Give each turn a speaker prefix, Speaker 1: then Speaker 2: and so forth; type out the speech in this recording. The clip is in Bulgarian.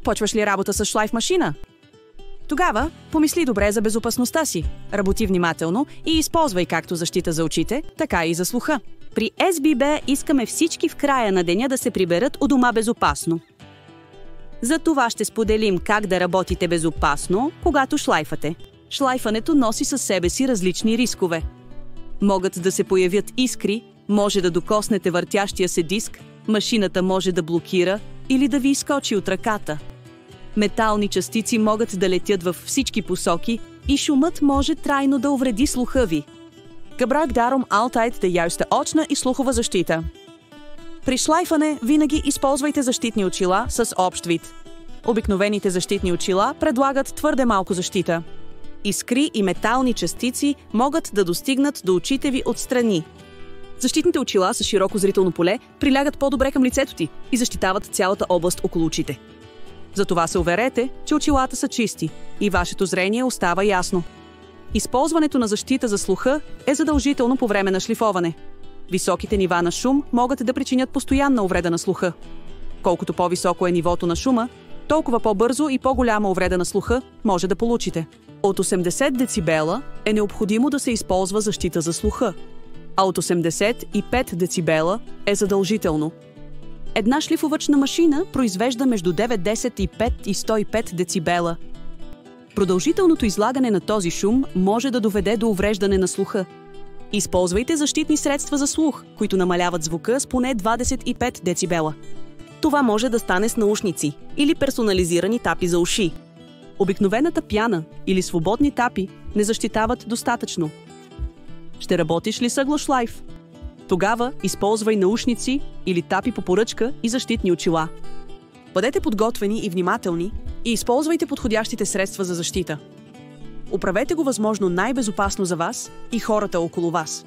Speaker 1: Почваш ли работа с шлайф машина? Тогава помисли добре за безопасността си. Работи внимателно и използвай както защита за очите, така и за слуха. При SBB искаме всички в края на деня да се приберат у дома безопасно. За това ще споделим как да работите безопасно, когато шлайфате. Шлайфането носи със себе си различни рискове. Могат да се появят искри, може да докоснете въртящия се диск, машината може да блокира или да ви изскочи от ръката. Метални частици могат да летят във всички посоки и шумът може трайно да увреди слуха ви. Gebruik daarom altijd de juiste очна и слухова защита. При шлайфане винаги използвайте защитни очила с общ вид. Обикновените защитни очила предлагат твърде малко защита. Искри и метални частици могат да достигнат до очите ви отстрани. Защитните очила с широко зрително поле прилягат по-добре към лицето ти и защитават цялата област около очите. Затова се уверете, че очилата са чисти и вашето зрение остава ясно. Използването на защита за слуха е задължително по време на шлифоване. Високите нива на шум могат да причинят постоянна увреда на слуха. Колкото по-високо е нивото на шума, толкова по-бързо и по-голяма увреда на слуха може да получите. От 80 децибела е необходимо да се използва защита за слуха, а от 85 децибела е задължително. Една шлифовъчна машина произвежда между 95 и 105 децибела. Продължителното излагане на този шум може да доведе до увреждане на слуха. Използвайте защитни средства за слух, които намаляват звука с поне 25 децибела. Това може да стане с наушници или персонализирани тапи за уши. Обикновената пяна или свободни тапи не защитават достатъчно. Ще работиш ли с ъглошлайф? Тогава използвай наушници или тапи по поръчка и защитни очила. Бъдете подготвени и внимателни и използвайте подходящите средства за защита. Управете го възможно най-безопасно за вас и хората около вас.